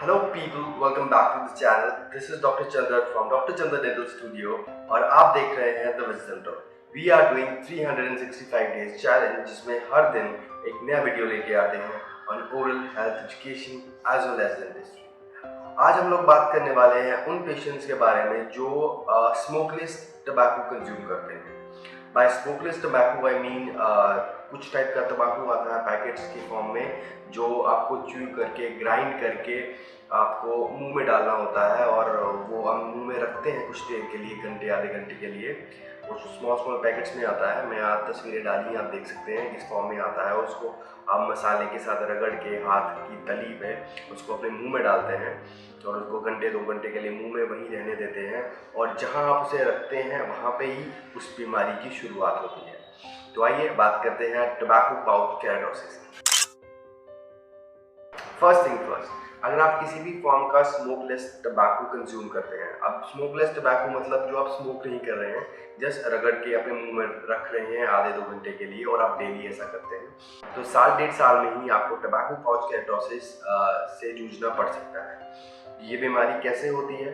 Hello people, welcome back to the channel. This is Dr. Chandra from Dr. Chandra Dental Studio और आप देख रहे हैं The Wisdom Talk. We are doing 365 days challenge जिसमें हर दिन एक नया वीडियो लेके आते हैं on oral health education as well as dentistry. आज हम लोग बात करने वाले हैं उन पेशेंट्स के बारे में जो स्मोकलेस टबैको कंज्यूम करते हैं. By smokeless tobacco I mean कुछ टाइप का तंबाकू आता है पैकेट्स के फॉर्म में जो आपको च्यू करके ग्राइंड करके आपको मुंह में डालना होता है और वो हम मुंह में रखते हैं कुछ देर के लिए, घंटे आधे घंटे के लिए. वो स्मॉल पैकेट्स में आता है. मैं आज तस्वीरें डाली हैं, आप देख सकते हैं किस फॉर्म में आता है. उसको आप मसाले के साथ रगड़ के हाथ की तली पे उसको अपने मुंह में डालते हैं और उसको घंटे 2 घंटे के लिए मुंह में वहीं रहने देते हैं और जहां आप उसे रखते हैं वहां पे ही उस बीमारी की शुरुआत होती है. तो आइए बात करते हैं tobacco pouch keratosis. First thing first, अगर आप किसी भी फॉर्म का स्मोकलेस टबैको कंज्यूम करते हैं, अब स्मोकलेस टबैको मतलब जो आप स्मोक नहीं कर रहे हैं, जस्ट रगड़ के अपने मुंह में रख रहे हैं आधे 2 घंटे के लिए और आप डेली ऐसा करते हैं, तो 1.5 साल में ही आपको टबैको पाउच केराटोसिस से जूझना पड़ सकता है. ये बीमारी कैसे होती है?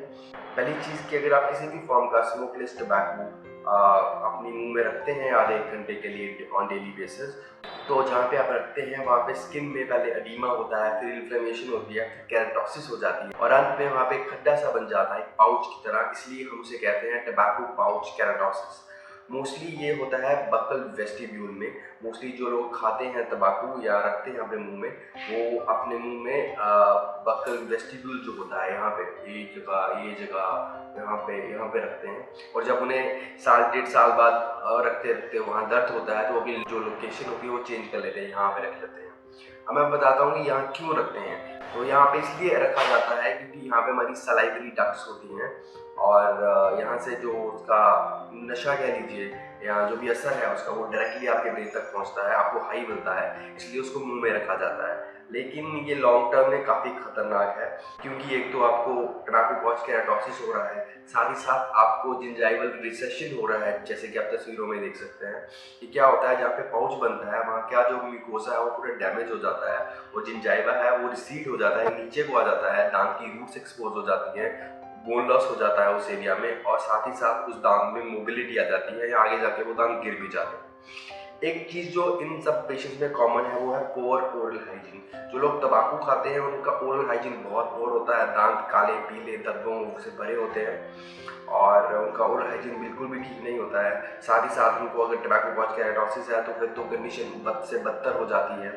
पहली चीज़ कि अगर आप किसी भी फॉर्म का स्मोकलेस टबैको अपने मुंह में रखते हैं आधे 1 घंटे के लिए ऑन डेली बेसिस, तो जहाँ पे आप रखते हैं वहाँ पे स्किन में पहले एडिमा होता है, फिर इन्फ्लेमेशन होती है, फिर केराटोसिस हो जाती है और अंत में वहाँ पे एक खड्डा सा बन जाता है एक पाउच की तरह. इसलिए हम उसे कहते हैं टबैको पाउच केराटोसिस. मोस्टली ये होता है बकल वेस्टिब्यूल में. मोस्टली जो लोग खाते हैं तंबाकू या रखते हैं अपने मुंह में, वो अपने मुंह में बकल वेस्टिब्यूल जो होता है यहाँ पे ये जगह यहाँ पे रखते हैं और जब उन्हें 1.5 साल बाद रखते रखते वहाँ दर्द होता है तो अपनी जो लोकेशन होती है वो चेंज कर लेते हैं, यहाँ पे रख लेते हैं. अब मैं बताता हूँ कि यहाँ क्यों रखते हैं. तो यहाँ पे इसलिए रखा जाता है क्योंकि यहाँ पे हमारी सलाइवरी डक्ट्स होती हैं और यहाँ से जो उसका नशा कह लीजिए या जो भी असर है उसका वो डायरेक्टली आपके ब्रेन तक पहुँचता है, आपको हाई मिलता है, इसलिए उसको मुंह में रखा जाता है. लेकिन ये लॉन्ग टर्म में काफ़ी खतरनाक है क्योंकि एक तो आपको टबैको पाउच केराटोसिस हो रहा है, साथ ही साथ आपको जिंजाइवल रिसेशन हो रहा है. जैसे कि आप तस्वीरों में देख सकते हैं कि क्या होता है, जहाँ पे पाउच बनता है वहाँ क्या जो म्यूकोसा है वो पूरा डैमेज हो जाता है, वो जिंजाइवा है वो रिसीड हो जाता है, नीचे को आ जाता है, दांत की रूट्स एक्सपोज हो जाती है, बोन लॉस हो जाता है उस एरिया में और साथ ही साथ उस दांत में मोबिलिटी आ जाती है या आगे जाके वो दांत गिर भी जाते हैं. एक चीज़ जो इन सब पेशेंट्स में कॉमन है वो है पोअर ओरल हाइजीन. जो लोग तंबाकू खाते हैं उनका ओरल हाइजीन बहुत पोअर होता है, दांत काले पीले दर्दों से भरे होते हैं और उनका ओरल हाइजीन बिल्कुल भी ठीक नहीं होता है. साथ ही साथ उनको अगर टबैको पाउच केराटोसिस है तो फिर तो कंडीशन बद से बदतर हो जाती है.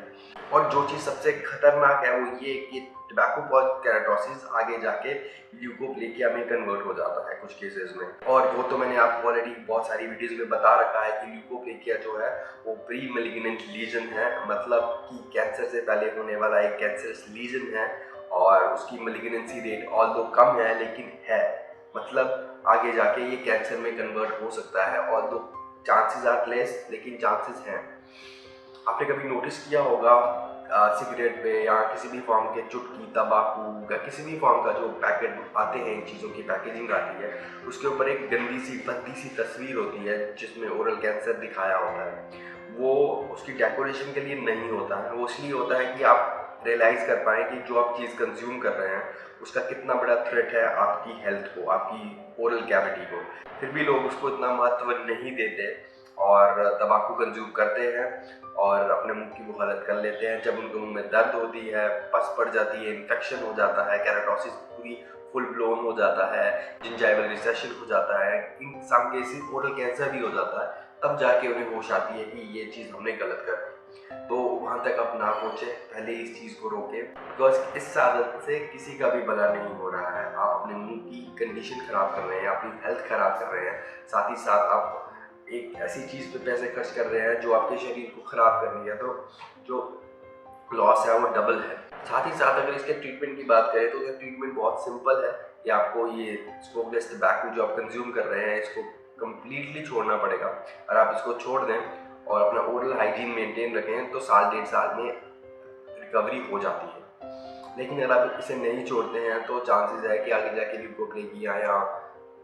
और जो चीज़ सबसे खतरनाक है वो ये कि टबैको पाउच केराटोसिस आगे जाके ल्यूकोप्लेकिया में कन्वर्ट हो जाता है कुछ केसेस में. और वो तो मैंने आपको ऑलरेडी बहुत सारी वीडियोस में बता रखा है कि ल्यूकोप्लेकिया जो है वो प्री मैलिग्नेंट लीजन है, मतलब कि कैंसर से पहले होने वाला एक कैंसरस लीजन है और उसकी मैलिग्नेंसी रेट ऑल्दो कम है लेकिन है, मतलब आगे जाके ये कैंसर में कन्वर्ट हो सकता है. ऑल्दो चांसेस आर लेस लेकिन चांसेस हैं. आपने कभी नोटिस किया होगा सिगरेट पे या किसी भी फॉर्म के चुटकी तंबाकू या किसी भी फॉर्म का जो पैकेट आते हैं, इन चीज़ों की पैकेजिंग आती है, उसके ऊपर एक गंदी सी भद्दी सी तस्वीर होती है जिसमें ओरल कैंसर दिखाया होता है. वो उसकी डेकोरेशन के लिए नहीं होता है, वो इसलिए होता है कि आप रियलाइज़ कर पाएँ कि जो आप चीज़ कंज्यूम कर रहे हैं उसका कितना बड़ा थ्रेट है आपकी हेल्थ को, आपकी ओरल कैविटी को. फिर भी लोग उसको इतना महत्व नहीं देते और तंबाकू कंज्यूम करते हैं और अपने मुंह की वो हालत कर लेते हैं. जब उनके मुंह में दर्द होती है, पस पड़ जाती है, इन्फेक्शन हो जाता है, केराटोसिस पूरी फुल ब्लोन हो जाता है, जिंजाइवल रिसेशन हो जाता है, इन सम केसेस ओरल कैंसर भी हो जाता है, तब जाके उन्हें होश आती है कि ये चीज़ हमने गलत कर दी. तो वहाँ तक आप ना पहुँचे, पहले इस चीज़ को रोकें बिकॉज इस आदत से किसी का भी भला नहीं हो रहा है. आप अपने मुंह की कंडीशन ख़राब कर रहे हैं, अपनी हेल्थ ख़राब कर रहे हैं, साथ ही साथ आप एक ऐसी चीज़ पे पैसे खर्च कर रहे हैं जो आपके शरीर को ख़राब कर रही है. तो जो लॉस है वो डबल है. साथ ही साथ अगर इसके ट्रीटमेंट की बात करें तो ये ट्रीटमेंट बहुत सिंपल है कि आपको ये स्मोकलेस टबैको जो आप कंज्यूम कर रहे हैं इसको कम्प्लीटली छोड़ना पड़ेगा. अगर आप इसको छोड़ दें और अपना ओरल हाइजीन मेंटेन रखें तो 1.5 साल में रिकवरी हो जाती है. लेकिन अगर आप इसे नहीं छोड़ते हैं तो चांसेस है कि आगे जाके ल्यूकोप्लेकिया या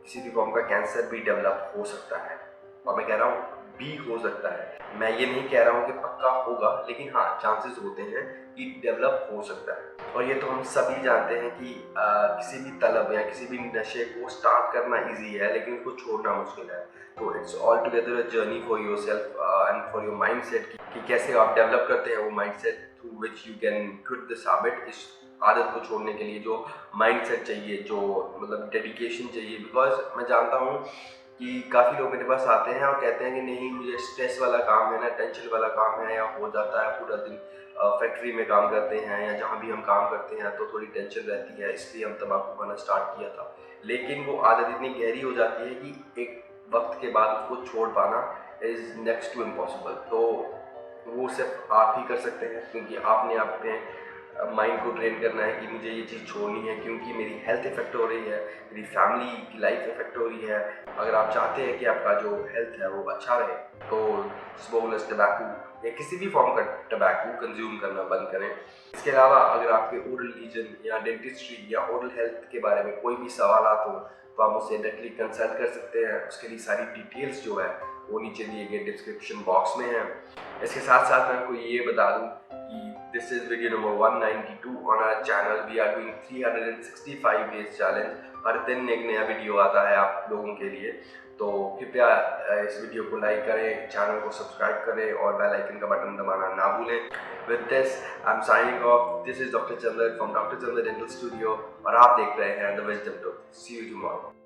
किसी भी फॉर्म का कैंसर भी डेवलप हो सकता है. और मैं कह रहा हूँ भी हो सकता है, मैं ये नहीं कह रहा हूँ कि पक्का होगा, लेकिन हाँ चांसेस होते हैं कि डेवलप हो सकता है. और ये तो हम सभी जानते हैं कि किसी भी तलब या किसी भी नशे को स्टार्ट करना इजी है लेकिन उसको छोड़ना मुश्किल है। तो it's all together a journey for yourself and for your mindset कि कैसे आप डेवलप करते हैं वो mindset through which you can quit this habit. इस आदत को छोड़ने के लिए जो माइंडसेट चाहिए, जो मतलब डेडिकेशन चाहिए, बिकॉज मैं जानता हूँ कि काफ़ी लोग मेरे पास आते हैं और कहते हैं कि नहीं मुझे स्ट्रेस वाला काम है ना, टेंशन वाला काम है, या हो जाता है पूरा दिन फैक्ट्री में काम करते हैं या जहाँ भी हम काम करते हैं तो थोड़ी टेंशन रहती है, इसलिए हम तंबाकू खाना स्टार्ट किया था। लेकिन वो आदत इतनी गहरी हो जाती है कि एक वक्त के बाद उसको छोड़ पाना इज़ नेक्स्ट टू इम्पॉसिबल। तो वो सिर्फ आप ही कर सकते हैं, क्योंकि आपने अपने माइंड को ट्रेन करना है कि मुझे ये चीज़ छोड़नी है क्योंकि मेरी हेल्थ इफेक्ट हो रही है, मेरी फैमिली की लाइफ इफेक्ट हो रही है। अगर आप चाहते हैं कि आपका जो हेल्थ है वो अच्छा रहे तो स्मोकलेस टबैको या किसी भी फॉर्म का टबैको कंज्यूम करना बंद करें। इसके अलावा अगर आपके ओरल रीजन या डेंटिस्ट्री या ओरल हेल्थ के बारे में कोई भी सवाल हो तो आप मुझसे डायरेक्टली कंसल्ट कर सकते हैं। उसके लिए सारी डिटेल्स जो है वो नीचे दिए गए डिस्क्रिप्शन बॉक्स में है। इसके साथ साथ मैं आपको ये बता दूं कि this is video number 192 on our channel. We are doing 365 days challenge. हर दिन एक नया वीडियो आता है आप लोगों के लिए, तो कृपया इस वीडियो को लाइक करें, चैनल को सब्सक्राइब करें और बेल आइकन का बटन दबाना ना भूलें। With this I am signing off. This is doctor Chander from doctor Chander dental studio और आप देख रहे हैं the wisdom talk. See you tomorrow.